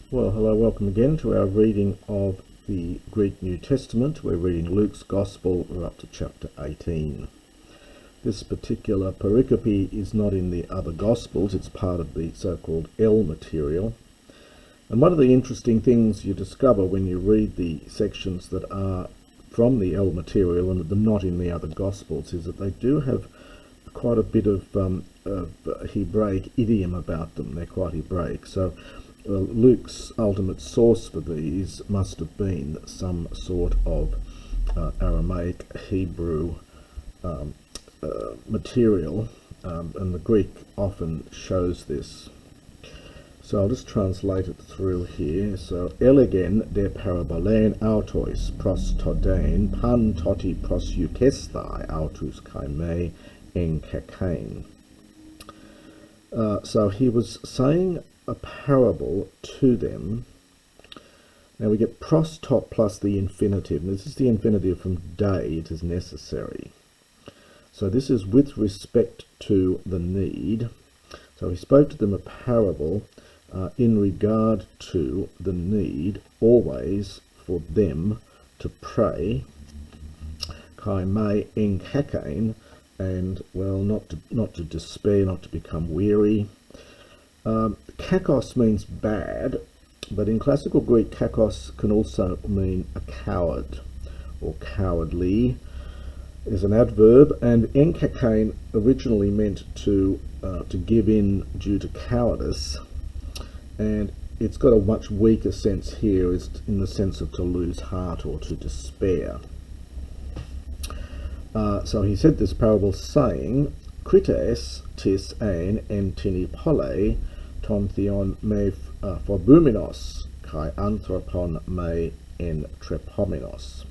Well, hello, welcome again to our reading of the Greek New Testament. We're reading Luke's Gospel. We're up to chapter 18. This particular pericope is not in the other Gospels. It's part of the so-called L material. And one of the interesting things you discover when you read the sections that are from the L material and they're not in the other Gospels is that they do have quite a bit of Hebraic idiom about them. They're quite Hebraic. So Luke's ultimate source for these must have been some sort of Aramaic Hebrew material, and the Greek often shows this. So I'll just translate it through here. So elegen de parabolein autois pros todein pan toti pros eukesthai autus kaime en kekain. So he was saying a parable to them. Now we get pros top plus the infinitive. This is the infinitive from day, it is necessary. So this is with respect to the need. So he spoke to them a parable in regard to the need always for them to pray, kai me en kakain, and well, not to despair, not to become weary. Kakos means bad, but in classical Greek, kakos can also mean a coward or cowardly. Is an adverb, and enkakain originally meant to give in due to cowardice, and it's got a much weaker sense here, is in the sense of to lose heart or to despair. So he said this parable saying, Krites tis ein en tinipole ton theon me phobuminos kai anthropon me en trepominos.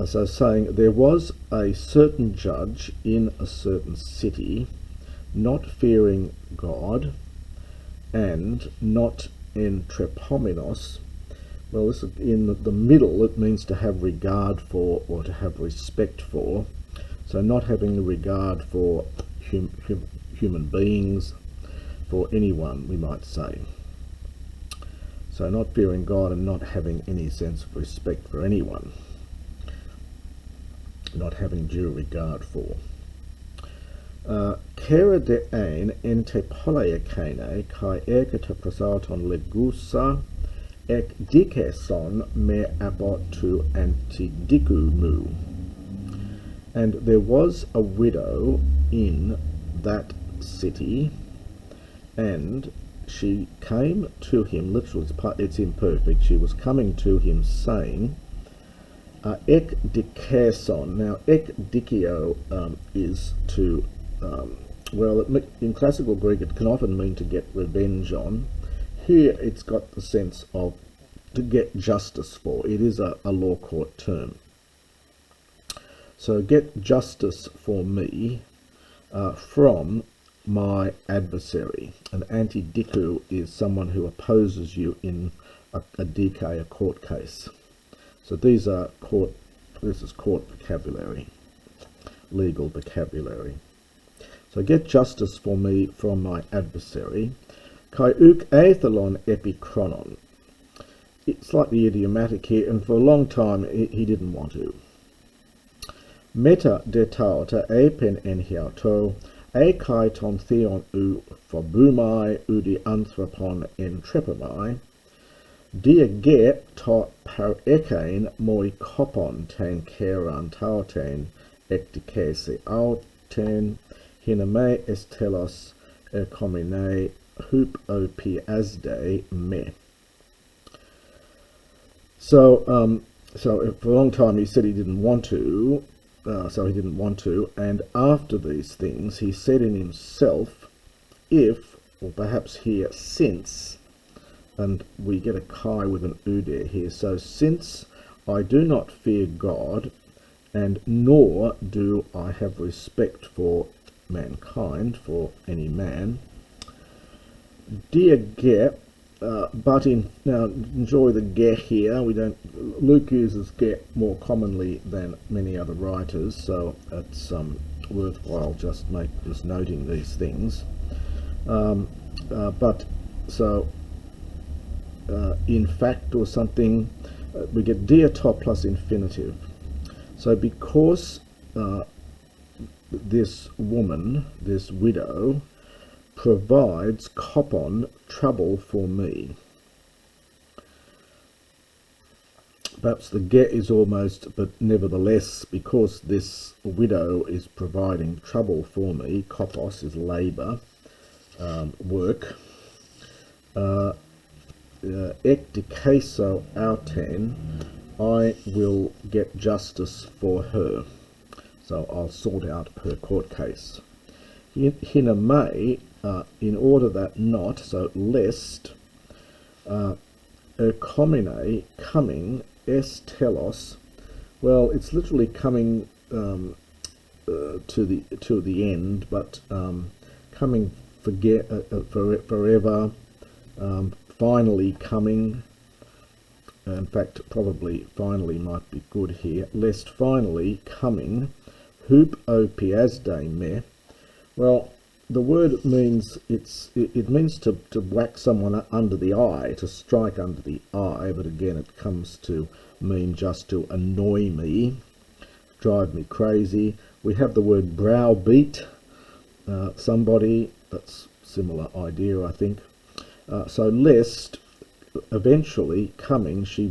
So saying, there was a certain judge in a certain city, not fearing God, and not en trepominos. Well, this is in the middle. It means to have regard for or to have respect for. So not having regard for human beings, for anyone, we might say. So not fearing God and not having any sense of respect for anyone. Not having due regard for. Kera de ein ente poleakene kai ekete prasaton legusa ek dikeson me abot to antidikumu. And there was a widow in that city, and she came to him, literally it's imperfect, she was coming to him saying, ek dikeson. Now ek dikio is to, in classical Greek it can often mean to get revenge on. Here it's got the sense of to get justice for. It is a law court term. So get justice for me from my adversary. An anti-diku is someone who opposes you in a dike, a court case. So these are this is court vocabulary, legal vocabulary. So get justice for me from my adversary. Kai uk aethelon epikronon. It's slightly idiomatic here, and for a long time he didn't want to. Meta de tauta epen enhiauto, e kai ton theon u phobumai udi anthropon en trepamai, dia ge ta par ekain moi kopon ten keran tauten ektikese auten hiname estelos komine hup opi asde me. So for a long time he said he didn't want to, and after these things he said in himself, if, or perhaps here, since, and we get a kai with an ude here, so since I do not fear God, and nor do I have respect for mankind, for any man, dear get, but now enjoy the get here. Luke uses get more commonly than many other writers, so it's worthwhile just noting these things. But so in fact or something, we get dia top plus infinitive. So because this woman, this widow, provides kopon, trouble for me. Perhaps the get is almost, but nevertheless, because this widow is providing trouble for me, kopos is labour, work, ek dikeso auten, I will get justice for her. So I'll sort out her court case. Hiname, in order that not, so lest, erkomine, coming, es telos, well, it's literally coming to the end, but coming forever, finally coming. In fact, probably finally might be good here. Lest finally coming, hup o piasde me. Well, the word means it means to whack someone under the eye, to strike under the eye, but again it comes to mean just to annoy me, drive me crazy. We have the word browbeat somebody, that's similar idea, I think. So lest eventually coming, she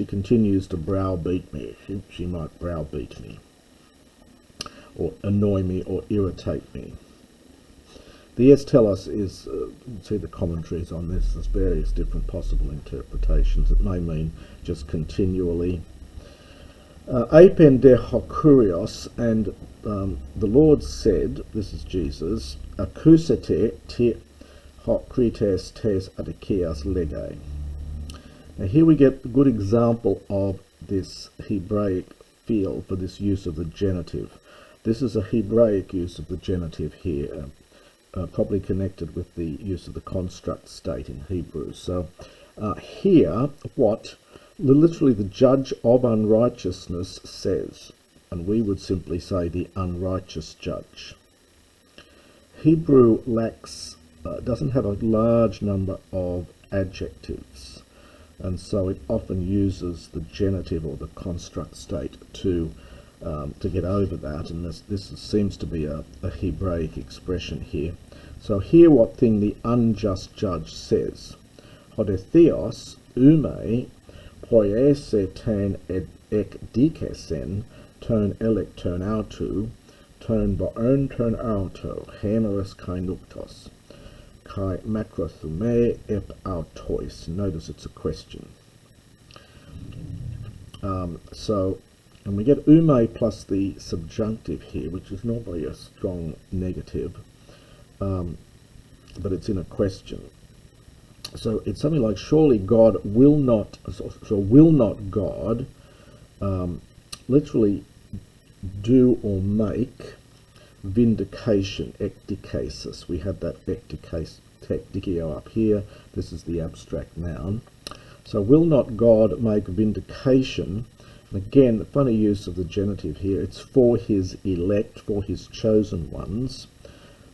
continues to browbeat me. She might browbeat me, or annoy me, or irritate me. The es telos is, see the commentaries on this, there's various different possible interpretations. It may mean just continually. Apen de hokurios, and the Lord said, this is Jesus, akusete te hokrites tes adikias lege. Now here we get a good example of this Hebraic feel for this use of the genitive. This is a Hebraic use of the genitive here. Probably connected with the use of the construct state in Hebrew. So here, what literally the judge of unrighteousness says, and we would simply say the unrighteous judge. Hebrew doesn't have a large number of adjectives, and so it often uses the genitive or the construct state to get over that, and this seems to be a Hebraic expression here. So hear what thing the unjust judge says. Hodetheos ume poiese ten ek dikesen ton elek ton autu ton baon ton auto hemeris kai nuktos kai macrothume ep autois. Notice it's a question. And we get ume plus the subjunctive here, which is normally a strong negative, but it's in a question. So it's something like, surely God will not, so will not God literally do or make vindication, ekdikesis. We have that ekdikio up here. This is the abstract noun. So will not God make vindication? Again, funny use of the genitive here. It's for his elect, for his chosen ones.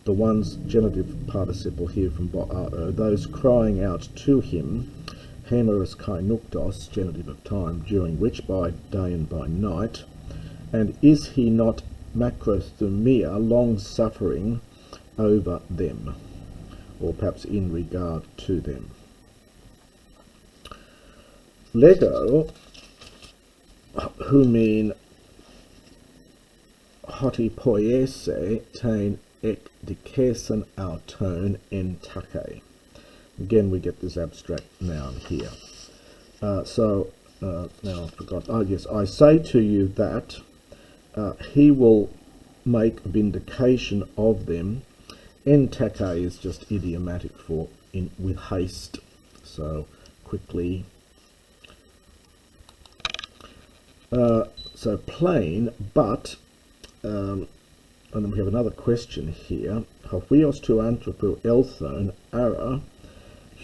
The ones, genitive participle here from bo'ao, those crying out to him, hemeris kai nuktos, genitive of time, during which by day and by night. And is he not macrothumia, long-suffering over them, or perhaps in regard to them. Lego, who mean hoti poiese tain ek dikesen auton en take. Again, we get this abstract noun here. Now I forgot. Oh yes, I say to you that he will make vindication of them. En take is just idiomatic for with haste, so quickly. So plain, but, and then we have another question here. Havios tu anthropo elthon ara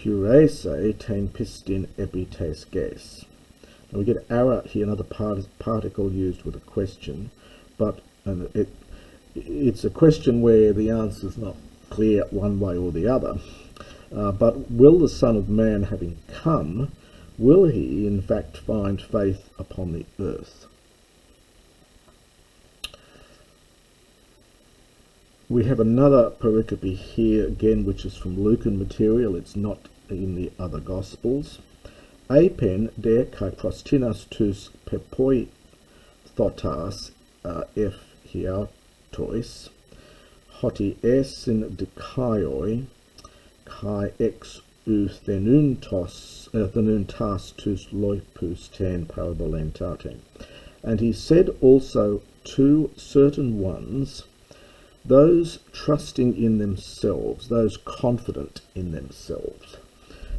hurese ten pistin epites ges. Now we get ara here, another particle used with a question, but it's a question where the answer is not clear one way or the other. But will the Son of Man, having come, will he in fact find faith upon the earth? We have another pericope here again, which is from Lucan material. It's not in the other Gospels. Apen de kai prostinas tus pepoi thotas hiatois hoti esin dikaioi kai ex thenuntas tus loipus ten parabolentate. And he said also to certain ones, those trusting in themselves, those confident in themselves.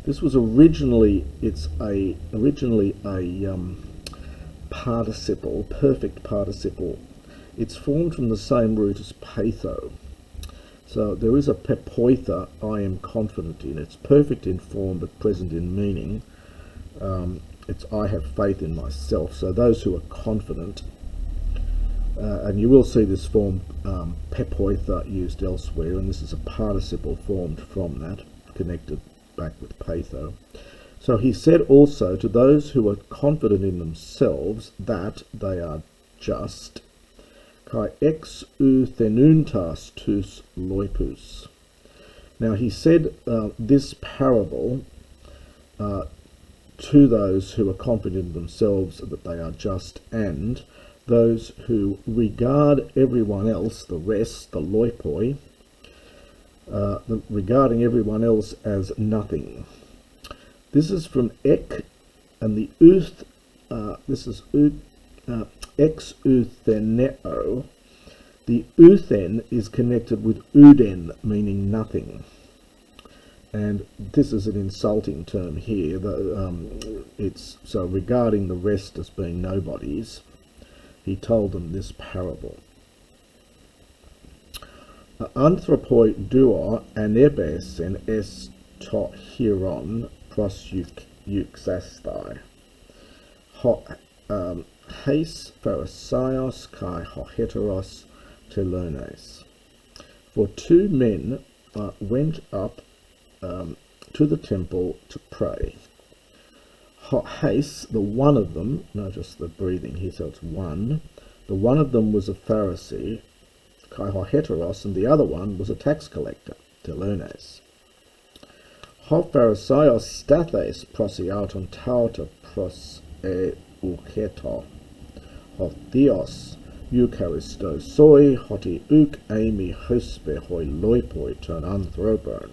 This was originally a participle, perfect participle. It's formed from the same root as patho. So there is a pepoitha, I am confident in. It's perfect in form but present in meaning. It's I have faith in myself. So those who are confident, and you will see this form pepoitha used elsewhere, and this is a participle formed from that, connected back with patho. So he said also to those who are confident in themselves that they are just, kai ex thenuntas tus loipus. Now he said this parable to those who are confident in themselves that they are just, and those who regard everyone else, the rest, the loipoi, regarding everyone else as nothing. This is from ek, and the uth, this is ex utheneo. The uthen is connected with uden, meaning nothing. And this is an insulting term here. It's so regarding the rest as being nobodies, he told them this parable. Anthropoi duo anebes en es to hieron pros euxastai. Heis Pharisaios kai ho heteros telones. For two men went up to the temple to pray. Heis, the one of them, notice the breathing here, so it's one. The one of them was a Pharisee, kai ho heteros, and the other one was a tax collector, telones. Ho Pharisaios stathes prosiauton tauta pros euketo. Ho theos eucharistos soi hoti uk eimi hospe hoi loipoi ton anthropon.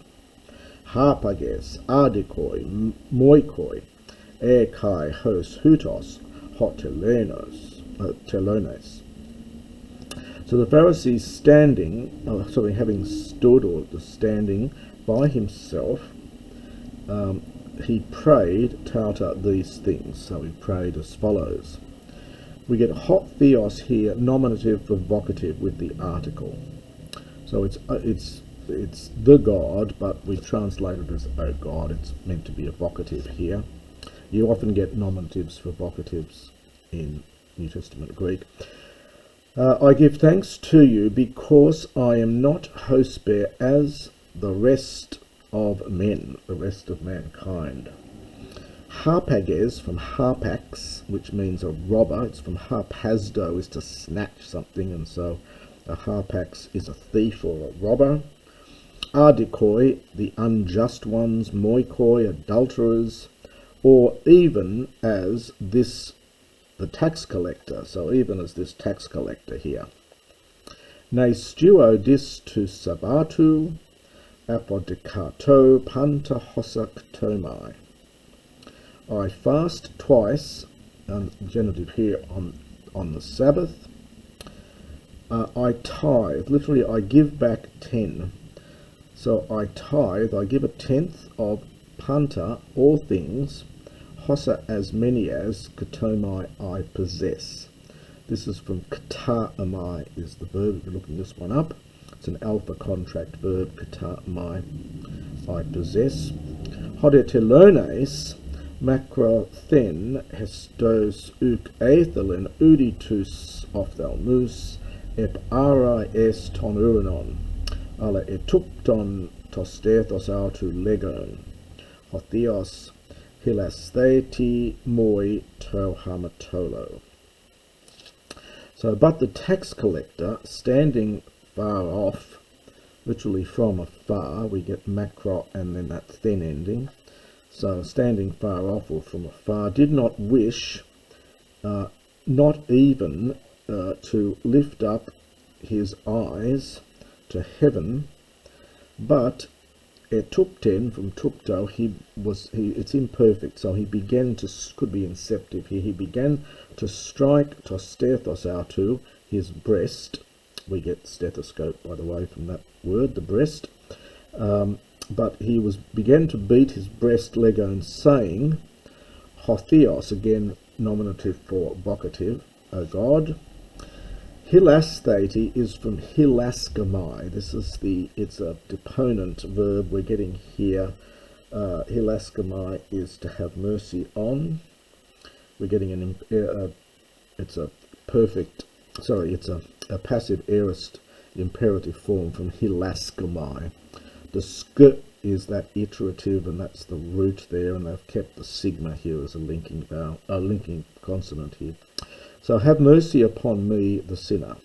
Harpages adikoi moikoi e kai hos hutos hot telones. So the Pharisee having stood or standing by himself, he prayed tauta these things. So he prayed as follows. We get hot theos here, nominative for vocative with the article. So it's the God, but we translate it as O God. It's meant to be a vocative here. You often get nominatives for vocatives in New Testament Greek. I give thanks to you because I am not hospe as the rest of men, the rest of mankind. Harpages from harpax, which means a robber. It's from harpazdo, is to snatch something, and so a harpax is a thief or a robber. Adikoi, the unjust ones. Moikoi, adulterers. Or even as this, the tax collector. So even as this tax collector here. Ne stuo dis tu sabatu apodikato panta hosak tomai. I fast twice, genitive here, on the Sabbath. I tithe, literally I give back 10. So I tithe, I give a tenth of panta, all things, hosa, as many as, katomai, I possess. This is from kata amai is the verb. If you're looking this one up, it's an alpha contract verb, kata amai, I possess. Hodetelones, macrothen hestos uk aethelin uditus ophthalmus ep ara es ton uranon ala etupton tostethos autu legon. Hotheos hilastheti moi to hamatolo. So, but the tax collector, standing far off, literally from afar, we get macro and then that then ending. So, standing far off or from afar, did not wish, not even to lift up his eyes to heaven, but etupten from tupto, it's imperfect, so he began to, could be inceptive here, he began to strike to stethos autou, his breast. We get stethoscope, by the way, from that word, the breast. But he began to beat his breast, legon, saying, Hotheos, again nominative for vocative, O God. Hilastheti is from hilaskamai. It's a deponent verb we're getting here. Hilaskamai is to have mercy on. We're getting it's a passive aorist imperative form from hilaskamai. The sk is that iterative, and that's the root there, and they've kept the sigma here as a linking consonant here. So have mercy upon me, the sinner.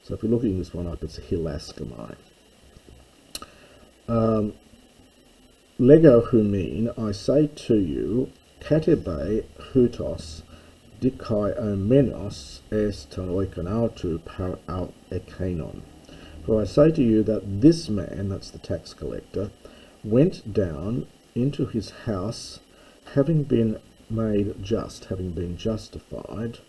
So if you're looking this one up, it's hilaskamai. Lego humin, I say to you, katebe hutos dikai omenos est oikonaut par au ekanon. For I say to you that this man, that's the tax collector, went down into his house, having been made just, having been justified,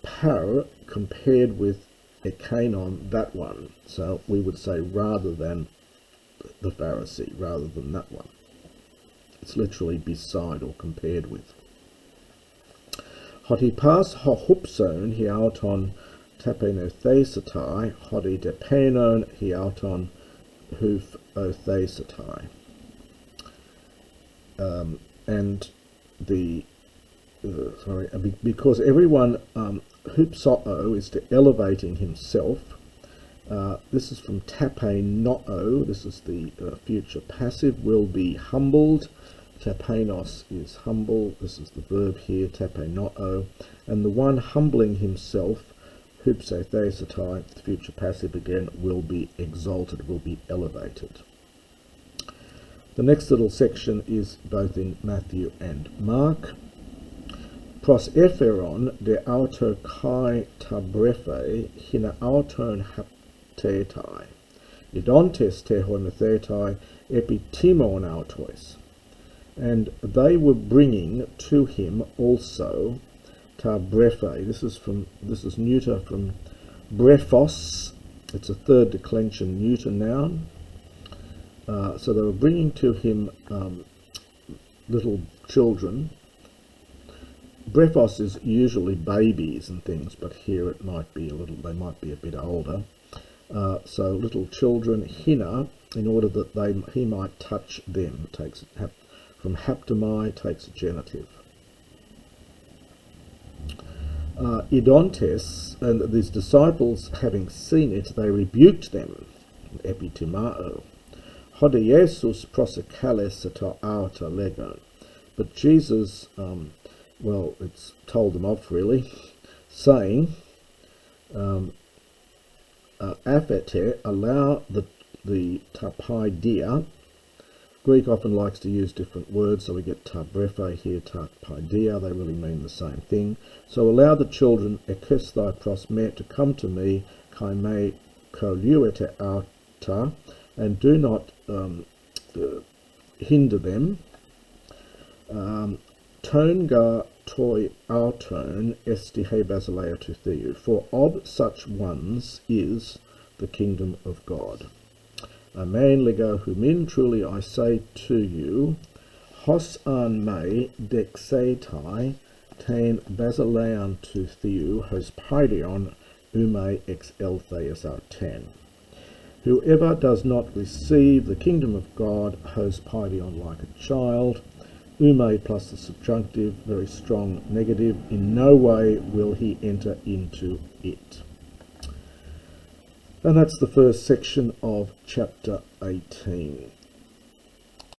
par, compared with ekanon, that one. So we would say rather than the Pharisee, rather than that one. It's literally beside or compared with. Hoti pas ho hupson hiauton tapenothesatai, hoti depenon hiauton hoof othesatai. And the because everyone hupsoo is to elevating himself. This is from tapenoo. This is the future passive. Will be humbled. Tapenos is humble. This is the verb here, tapenoo. And the one humbling himself, hupsothesatai, the future passive again, will be exalted, will be elevated. The next little section is both in Matthew and Mark. Pros epheron de auto kai tabrefe hina auton haptetai, idontes tehonethetai epitimon autois. And they were bringing to him also tabrefe. This is neuter from brephos. It's a third declension neuter noun. So they were bringing to him little children. Brephos is usually babies and things, but here it might be they might be a bit older. So little children, hina, in order that he might touch them. Takes from haptomai, takes a genitive. Idontes, and these disciples, having seen it, they rebuked them. Epitimao. Hode Jesus prosekales to auta legon. But Jesus, it's told them off really, saying, aphete, allow the tapaidia. Greek often likes to use different words, so we get tabrefe here, tapaidia, they really mean the same thing. So allow the children, ekes thy prosme, to come to me, kai me koluete auta, and do not hinder them. Tonga toi auton esti he basileia to theou, for of such ones is the kingdom of God. Amen lego humin, truly I say to you, hos an me dexetai ten basilean to theou, hos paidion ume ex eltheus ten. Whoever does not receive the kingdom of God, hos paidion, like a child, ume plus the subjunctive, very strong negative, in no way will he enter into it. And that's the first section of chapter 18.